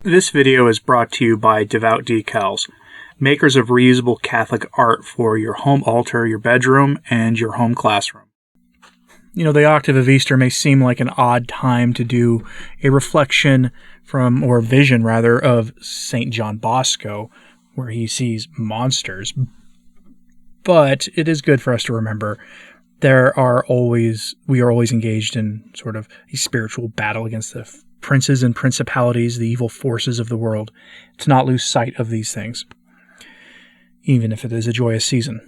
This video is brought to you by Devout Decals, makers of reusable Catholic art for your home altar, your bedroom, and your home classroom. You know, the octave of Easter may seem like an odd time to do a reflection from, or vision rather, of St. John Bosco, where he sees monsters. But it is good for us to remember we are always engaged in sort of a spiritual battle against the princes and principalities, the evil forces of the world, to not lose sight of these things, even if it is a joyous season.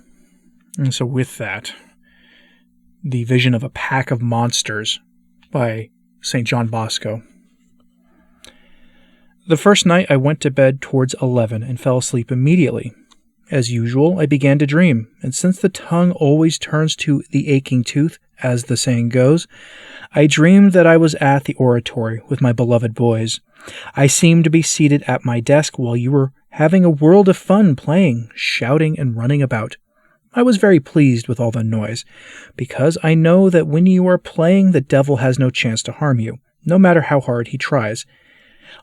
And so with that, the vision of a pack of monsters by St. John Bosco. The first night I went to bed towards 11 and fell asleep immediately. As usual, I began to dream, and since the tongue always turns to the aching tooth, as the saying goes, I dreamed that I was at the oratory with my beloved boys. I seemed to be seated at my desk while you were having a world of fun playing, shouting, and running about. I was very pleased with all the noise, because I know that when you are playing, the devil has no chance to harm you, no matter how hard he tries.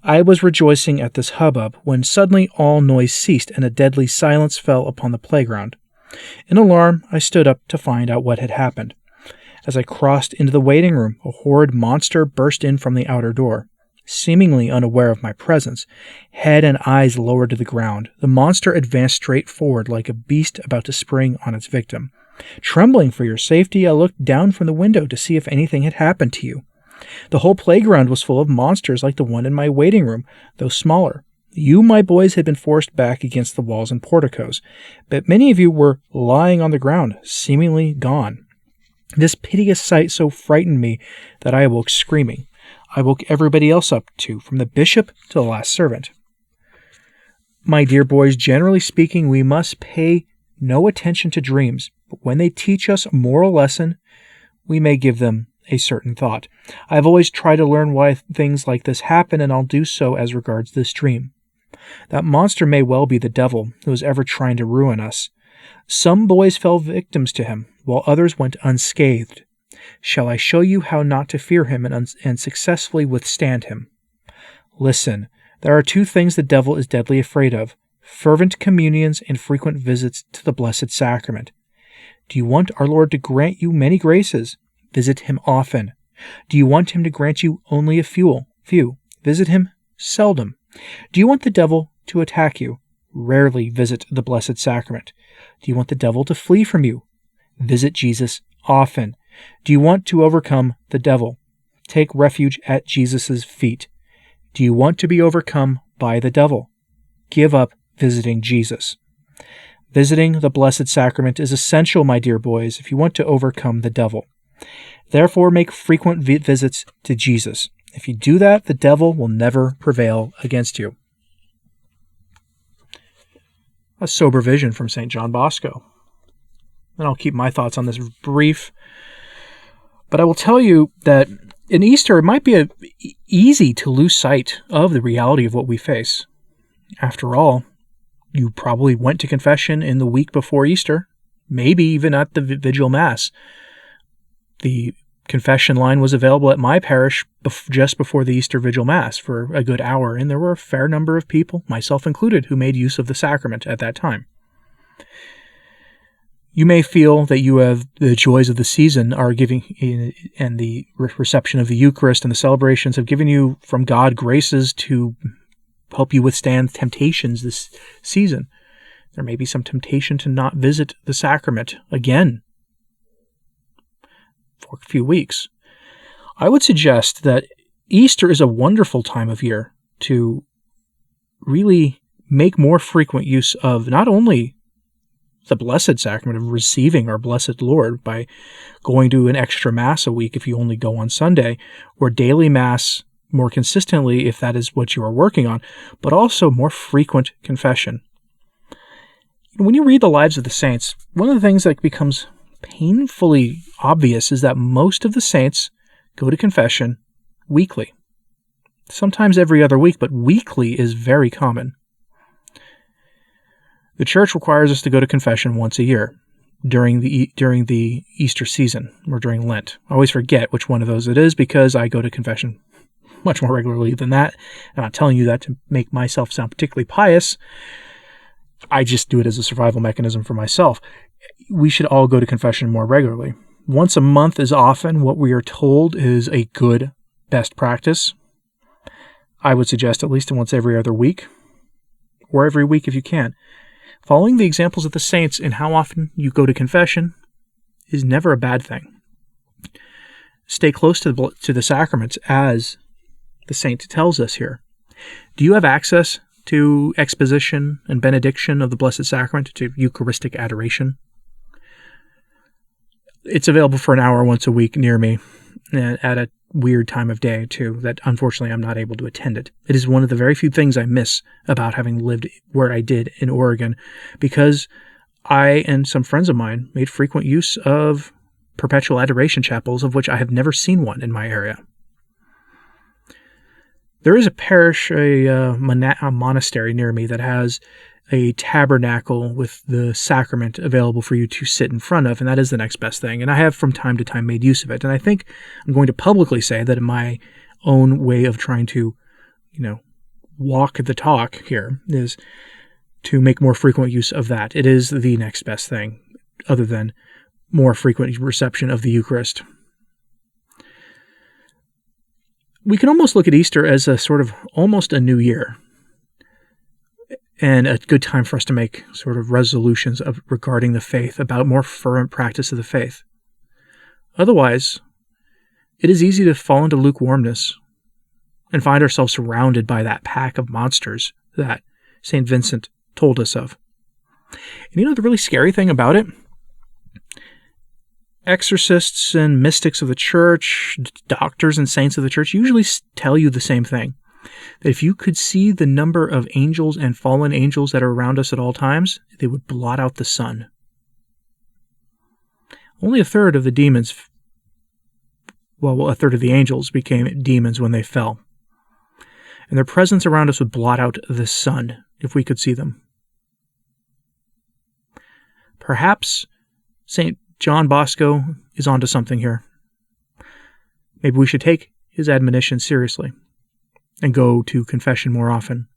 I was rejoicing at this hubbub when suddenly all noise ceased and a deadly silence fell upon the playground. In alarm, I stood up to find out what had happened. As I crossed into the waiting room, a horrid monster burst in from the outer door. Seemingly unaware of my presence, head and eyes lowered to the ground, the monster advanced straight forward like a beast about to spring on its victim. Trembling for your safety, I looked down from the window to see if anything had happened to you. The whole playground was full of monsters like the one in my waiting room, though smaller. You, my boys, had been forced back against the walls and porticos, but many of you were lying on the ground, seemingly gone. This piteous sight so frightened me that I awoke screaming. I woke everybody else up too, from the bishop to the last servant. My dear boys, generally speaking, we must pay no attention to dreams, but when they teach us a moral lesson, we may give them a certain thought. I've always tried to learn why things like this happen, and I'll do so as regards this dream. That monster may well be the devil who is ever trying to ruin us. Some boys fell victims to him, while others went unscathed. Shall I show you how not to fear him and successfully withstand him? Listen, there are two things the devil is deadly afraid of: fervent communions and frequent visits to the Blessed Sacrament. Do you want our Lord to grant you many graces? Visit him often. Do you want him to grant you only a few? Visit him seldom. Do you want the devil to attack you? Rarely visit the Blessed Sacrament. Do you want the devil to flee from you? Visit Jesus often. Do you want to overcome the devil? Take refuge at Jesus' feet. Do you want to be overcome by the devil? Give up visiting Jesus. Visiting the Blessed Sacrament is essential, my dear boys, if you want to overcome the devil. Therefore, make frequent visits to Jesus. If you do that, the devil will never prevail against you. A sober vision from St. John Bosco. And I'll keep my thoughts on this brief, but I will tell you that in Easter, it might be easy to lose sight of the reality of what we face. After all, you probably went to confession in the week before Easter, maybe even at the Vigil Mass. The confession line was available at my parish just before the Easter Vigil Mass for a good hour, and there were a fair number of people, myself included, who made use of the sacrament at that time. You may feel that you have the joys of the season are giving, and the reception of the Eucharist and the celebrations have given you from God graces to help you withstand temptations this season. There may be some temptation to not visit the sacrament again for a few weeks. I would suggest that Easter is a wonderful time of year to really make more frequent use of not only the Blessed Sacrament of receiving our Blessed Lord by going to an extra Mass a week if you only go on Sunday, or daily Mass more consistently if that is what you are working on, but also more frequent confession. When you read the lives of the saints, one of the things that becomes painfully obvious is that most of the saints go to confession weekly. Sometimes every other week, but weekly is very common. The Church requires us to go to confession once a year during the Easter season or during Lent. I always forget which one of those it is because I go to confession much more regularly than that. I'm not telling you that to make myself sound particularly pious. I just do it as a survival mechanism for myself. We should all go to confession more regularly. Once a month is often what we are told is a good best practice. I would suggest at least once every other week, or every week if you can. Following the examples of the saints in how often you go to confession is never a bad thing. Stay close to the sacraments as the saint tells us here. Do you have access to exposition and benediction of the Blessed Sacrament, to Eucharistic adoration? It's available for an hour once a week near me at a weird time of day, too, that unfortunately I'm not able to attend it. It is one of the very few things I miss about having lived where I did in Oregon, because I and some friends of mine made frequent use of perpetual adoration chapels, of which I have never seen one in my area. There is a parish, a monastery near me that has a tabernacle with the sacrament available for you to sit in front of, and that is the next best thing. And I have from time to time made use of it. And I think I'm going to publicly say that in my own way of trying to, walk the talk here is to make more frequent use of that. It is the next best thing, other than more frequent reception of the Eucharist. We can almost look at Easter as a sort of almost a new year, and a good time for us to make sort of resolutions regarding the faith, about more fervent practice of the faith. Otherwise, it is easy to fall into lukewarmness and find ourselves surrounded by that pack of monsters that St. Vincent told us of. And the really scary thing about it? Exorcists and mystics of the church, doctors and saints of the church usually tell you the same thing. That if you could see the number of angels and fallen angels that are around us at all times, they would blot out the sun. Only a third of the demons, a third of the angels became demons when they fell. And their presence around us would blot out the sun if we could see them. Perhaps St. John Bosco is onto something here. Maybe we should take his admonition seriously and go to confession more often,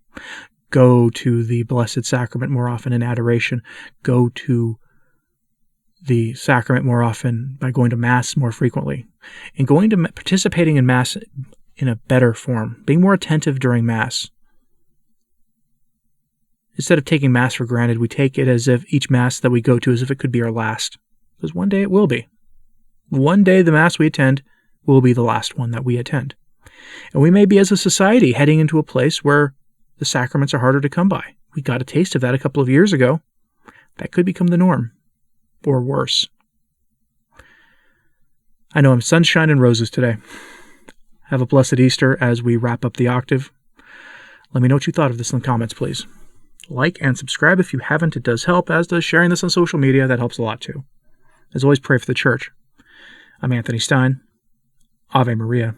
go to the Blessed Sacrament more often in adoration, go to the sacrament more often by going to Mass more frequently, and participating in Mass in a better form, being more attentive during Mass. Instead of taking Mass for granted, we take it as if each Mass that we go to as if it could be our last, because one day it will be. One day the Mass we attend will be the last one that we attend. And we may be, as a society, heading into a place where the sacraments are harder to come by. We got a taste of that a couple of years ago. That could become the norm, or worse. I know I'm sunshine and roses today. Have a blessed Easter as we wrap up the octave. Let me know what you thought of this in the comments, please. Like and subscribe if you haven't. It does help, as does sharing this on social media. That helps a lot, too. As always, pray for the Church. I'm Anthony Stine. Ave Maria.